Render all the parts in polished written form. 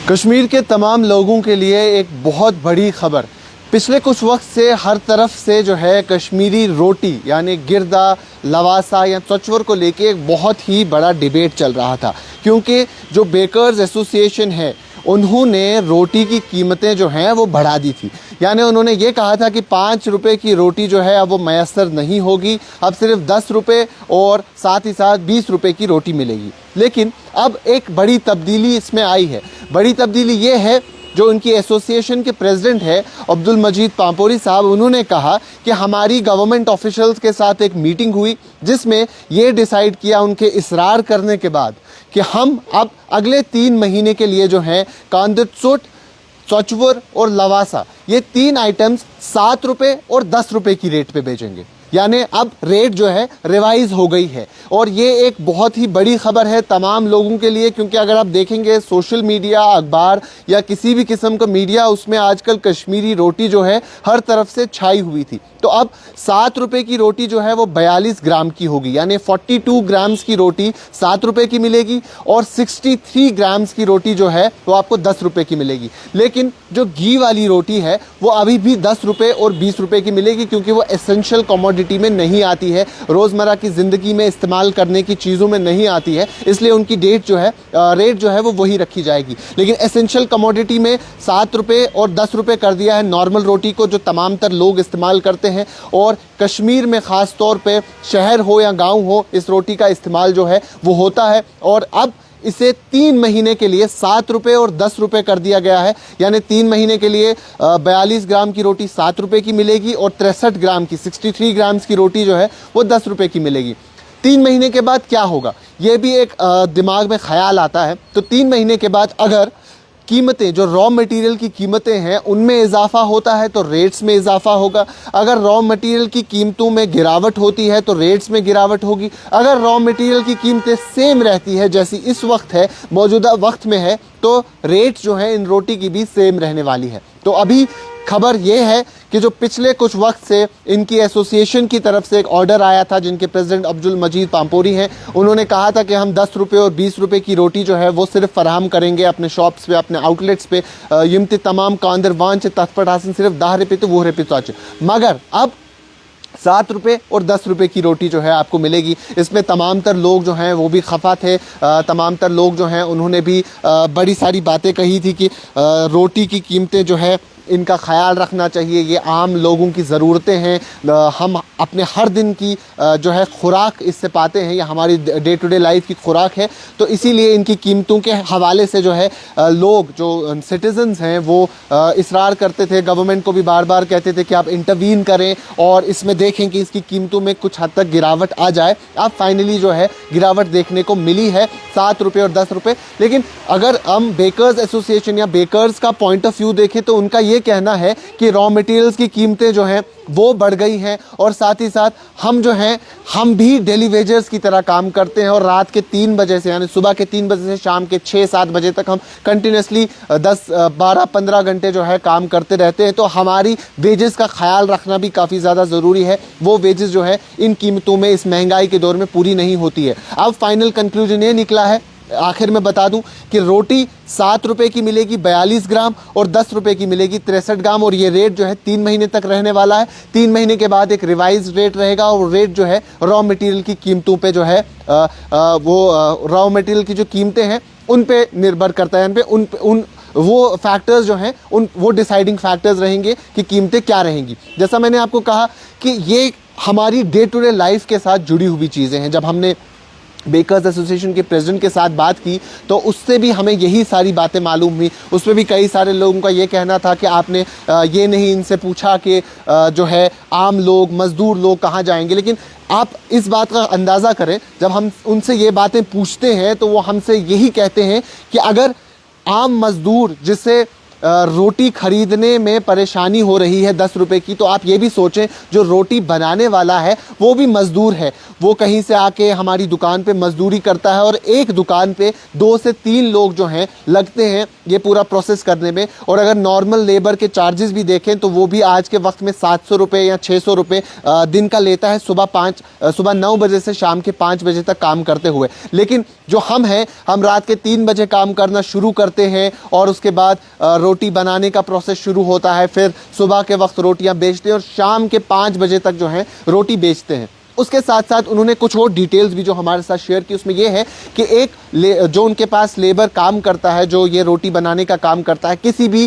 कश्मीर के तमाम लोगों के लिए एक बहुत बड़ी खबर। पिछले कुछ वक्त से हर तरफ से जो है कश्मीरी रोटी यानी गिरदा, लवासा या चचवर को लेके एक बहुत ही बड़ा डिबेट चल रहा था, क्योंकि जो बेकर्स एसोसिएशन है उन्होंने रोटी की कीमतें जो हैं वो बढ़ा दी थी। यानी उन्होंने ये कहा था कि 5 रुपये की रोटी जो है अब वो मैसर नहीं होगी, अब सिर्फ 10 रुपये और साथ ही साथ 20 रुपये की रोटी मिलेगी। लेकिन अब एक बड़ी तब्दीली इसमें आई है। बड़ी तब्दीली ये है, जो उनकी एसोसिएशन के प्रेसिडेंट है अब्दुल मजीद पांपोरी साहब, उन्होंने कहा कि हमारी गवर्नमेंट ऑफिशियल्स के साथ एक मीटिंग हुई जिसमें ये डिसाइड किया उनके इसरार करने के बाद कि हम अब अगले 3 महीने के लिए जो हैं कांदरसुट, चचवर और लवासा ये 3 आइटम्स 7 रुपये और 10 रुपये की रेट पे बेचेंगे। यानी अब रेट जो है रिवाइज हो गई है और ये एक बहुत ही बड़ी खबर है तमाम लोगों के लिए, क्योंकि अगर आप देखेंगे सोशल मीडिया, अखबार या किसी भी किस्म का मीडिया, उसमें आजकल कश्मीरी रोटी जो है हर तरफ से छाई हुई थी। तो अब 7 रुपये की रोटी जो है वो 42 ग्राम की होगी, यानी 42 ग्राम्स की रोटी 7 रुपये की मिलेगी और 63 ग्राम्स की रोटी जो है वो आपको 10 रुपये की मिलेगी। लेकिन जो घी वाली रोटी है वो अभी भी 10 रुपये और 20 रुपये की मिलेगी, क्योंकि वो एसेंशियल कमोडिटी में नहीं आती है, रोज़मर्रा की ज़िंदगी में इस्तेमाल करने की चीज़ों में नहीं आती है, इसलिए उनकी रेट जो है वो वही रखी जाएगी। लेकिन एसेंशियल कमोडिटी में 7 रुपये और 10 रुपये कर दिया है नॉर्मल रोटी को, जो तमाम तर लोग इस्तेमाल करते हैं। और कश्मीर में ख़ास तौर पे शहर हो या गांव हो, इस रोटी का इस्तेमाल जो है वो होता है। और अब इसे 3 महीने के लिए 7 रुपये और 10 रुपये कर दिया गया है। यानी 3 महीने के लिए 42 ग्राम की रोटी 7 रुपये की मिलेगी और 63 ग्राम की 63 ग्राम्स की रोटी जो है वो 10 रुपये की मिलेगी। 3 महीने के बाद क्या होगा, ये भी एक दिमाग में ख्याल आता है। तो 3 महीने के बाद अगर कीमतें, जो रॉ मटेरियल की कीमतें हैं उनमें इजाफा होता है तो रेट्स में इजाफा होगा। अगर रॉ मटेरियल की कीमतों में गिरावट होती है तो रेट्स में गिरावट होगी। अगर रॉ मटेरियल की कीमतें सेम रहती है जैसी इस वक्त है, मौजूदा वक्त में है, तो रेट जो है इन रोटी की भी सेम रहने वाली है। तो अभी खबर यह है कि जो पिछले कुछ वक्त से इनकी एसोसिएशन की तरफ से एक ऑर्डर आया था, जिनके प्रेसिडेंट अब्दुल मजीद पांपोरी हैं, उन्होंने कहा था कि हम 10 रुपये और 20 रुपये की रोटी जो है वो सिर्फ फराहम करेंगे अपने शॉप्स पे, अपने आउटलेट्स पे। यमती तमाम कांदरवान से तत्पट हासिल सिर्फ 10 रुपये तो 20 रुपये तो। मगर अब 7 रुपये और 10 रुपये की रोटी जो है आपको मिलेगी। इसमें तमाम तर लोग जो हैं वो भी खफा थे। तमाम तर लोग जो हैं उन्होंने भी बड़ी सारी बातें कही थी कि रोटी की कीमतें जो है इनका ख्याल रखना चाहिए, ये आम लोगों की ज़रूरतें हैं, हम अपने हर दिन की जो है खुराक इससे पाते हैं, ये हमारी डे टू डे लाइफ की खुराक है। तो इसीलिए इनकी कीमतों के हवाले से जो है लोग, जो सिटीज़न्स हैं, वो इसरार करते थे, गवर्नमेंट को भी बार बार कहते थे कि आप इंटरवीन करें और इसमें देखें कि इसकी कीमतों में कुछ हद तक गिरावट आ जाए। अब फाइनली जो है गिरावट देखने को मिली है, 7 रुपये और 10 रुपये। लेकिन अगर हम बेकर्स एसोसिएशन या बेकर्स का पॉइंट ऑफ व्यू देखें तो उनका ये कहना है कि रॉ मटेरियल्स की कीमतें जो हैं वो बढ़ गई हैं और साथ ही साथ हम जो हैं हम भी डेली वेजर्स की तरह काम करते हैं और रात के 3 बजे से, यानी सुबह के 3 बजे से शाम के 6-7 बजे तक हम कंटिन्यूसली 10-12-15 घंटे जो है काम करते रहते हैं। तो हमारी वेजेस का ख्याल रखना भी काफ़ी ज़्यादा ज़रूरी है। वो वेजेस जो है इन कीमतों में, इस महंगाई के दौर में पूरी नहीं होती है। अब फाइनल कंक्लूजन ये निकला है, आखिर में बता दूं कि रोटी 7 रुपये की मिलेगी 42 ग्राम और 10 रुपये की मिलेगी 63 ग्राम, और ये रेट जो है 3 महीने तक रहने वाला है। 3 महीने के बाद एक रिवाइज रेट रहेगा और रेट जो है रॉ मटेरियल की कीमतों पे जो है वो रॉ मटेरियल की जो कीमतें हैं उन पे निर्भर करता है, उन वो फैक्टर्स जो हैं वो डिसाइडिंग फैक्टर्स रहेंगे कि कीमतें क्या रहेंगी। जैसा मैंने आपको कहा कि ये हमारी डे टू डे लाइफ के साथ जुड़ी हुई चीज़ें हैं। जब हमने बेकर्स एसोसिएशन के प्रेसिडेंट के साथ बात की तो उससे भी हमें यही सारी बातें मालूम हुई। उसमें भी कई सारे लोगों का ये कहना था कि आपने ये नहीं इनसे पूछा कि जो है आम लोग, मज़दूर लोग कहाँ जाएंगे। लेकिन आप इस बात का अंदाज़ा करें, जब हम उनसे ये बातें पूछते हैं तो वो हमसे यही कहते हैं कि अगर आम मज़दूर जिसे रोटी खरीदने में परेशानी हो रही है 10 रुपए की, तो आप ये भी सोचें जो रोटी बनाने वाला है वो भी मजदूर है, वो कहीं से आके हमारी दुकान पे मजदूरी करता है और एक दुकान पे 2 से 3 लोग जो हैं लगते हैं ये पूरा प्रोसेस करने में। और अगर नॉर्मल लेबर के चार्जेस भी देखें तो वो भी आज के वक्त में 700 रुपये या 600 रुपये दिन का लेता है, सुबह 9 बजे से शाम के 5 बजे तक काम करते हुए। लेकिन जो हम हैं, हम रात के 3 बजे काम करना शुरू करते हैं और उसके बाद रोटी बनाने का प्रोसेस शुरू होता है, फिर सुबह के वक्त रोटियां बेचते हैं और शाम के 5 बजे तक जो है रोटी बेचते हैं। उसके साथ साथ उन्होंने कुछ और डिटेल्स भी जो हमारे साथ शेयर की, उसमें यह है कि जो उनके पास लेबर काम करता है, जो ये रोटी बनाने का काम करता है, किसी भी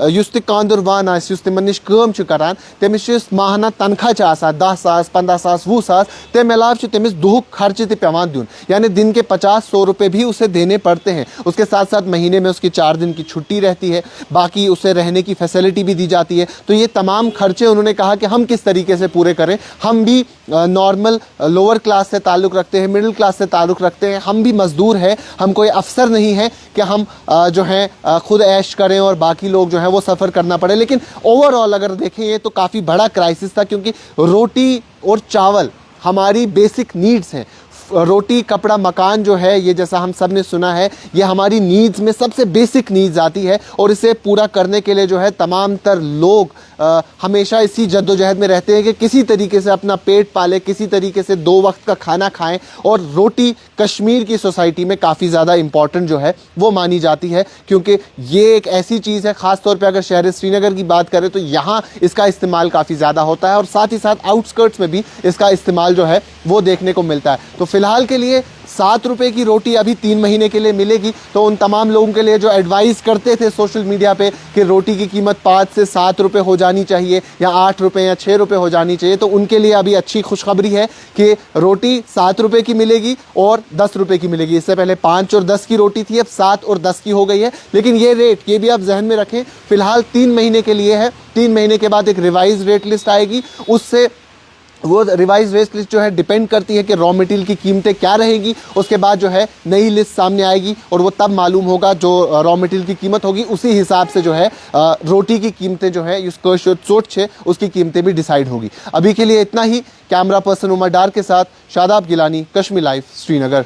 युस्त कांदुर वान आस युस्त मनिश काम छु करान तमिस छु माहना तनख्वाह छु आसान 10,000 15,000 20,000 तम अलावा तमिस दुहुक खर्च ते पेवान दियुन, यानी दिन के 50-100 रुपये भी उसे देने पड़ते हैं। उसके साथ साथ महीने में उसकी 4 दिन की छुट्टी रहती है, बाकी उसे रहने की फैसिलिटी भी दी जाती है। तो ये तमाम खर्चे उन्होंने कहा कि हम किस तरीके से पूरे करें, हम भी नॉर्मल लोअर क्लास से ताल्लुक़ रखते हैं, मिडिल क्लास से ताल्लुक़ रखते हैं, हम भी मजदूर हैं, हम कोई अफसर नहीं है कि हम जो है खुद ऐश करें और बाकी लोग जो है वो सफ़र करना पड़े। लेकिन ओवरऑल अगर देखें ये तो काफ़ी बड़ा क्राइसिस था, क्योंकि रोटी और चावल हमारी बेसिक नीड्स हैं। रोटी कपड़ा मकान जो है, ये जैसा हम सब ने सुना है, ये हमारी नीड्स में सबसे बेसिक नीड्स आती है और इसे पूरा करने के लिए जो है तमाम तर लोग हमेशा इसी जद्दोजहद में रहते हैं कि किसी तरीके से अपना पेट पाले, किसी तरीके से 2 वक्त का खाना खाएं। और रोटी कश्मीर की सोसाइटी में काफ़ी ज़्यादा इम्पॉर्टेंट जो है वो मानी जाती है, क्योंकि ये एक ऐसी चीज़ है, ख़ास तौर पे अगर शहर श्रीनगर की बात करें तो यहाँ इसका इस्तेमाल काफ़ी ज़्यादा होता है और साथ ही साथ आउटस्कर्ट्स में भी इसका इस्तेमाल जो है वो देखने को मिलता है। तो फिलहाल के लिए 7 रुपये की रोटी अभी 3 महीने के लिए मिलेगी। तो उन तमाम लोगों के लिए जो एडवाइस करते थे सोशल मीडिया पे कि रोटी की कीमत 5 से 7 रुपये हो जानी चाहिए या 8 रुपये या 6 रुपये हो जानी चाहिए, तो उनके लिए अभी अच्छी खुशखबरी है कि रोटी 7 रुपये की मिलेगी और 10 रुपये की मिलेगी। इससे पहले 5 और 10 की रोटी थी, अब 7 और 10 की हो गई है। लेकिन ये रेट, ये भी आप जहन में रखें, फ़िलहाल 3 महीने के लिए है। 3 महीने के बाद एक रिवाइज रेट लिस्ट आएगी, उससे वो रिवाइज रेट लिस्ट जो है डिपेंड करती है कि रॉ मटेरियल की कीमतें क्या रहेगी। उसके बाद जो है नई लिस्ट सामने आएगी और वो तब मालूम होगा, जो रॉ मटेरियल की कीमत होगी उसी हिसाब से जो है रोटी की कीमतें जो है उसकी कीमतें भी डिसाइड होगी। अभी के लिए इतना ही। कैमरा पर्सन उमर डार के साथ शादाब गिलानी, कश्मीर लाइव, श्रीनगर।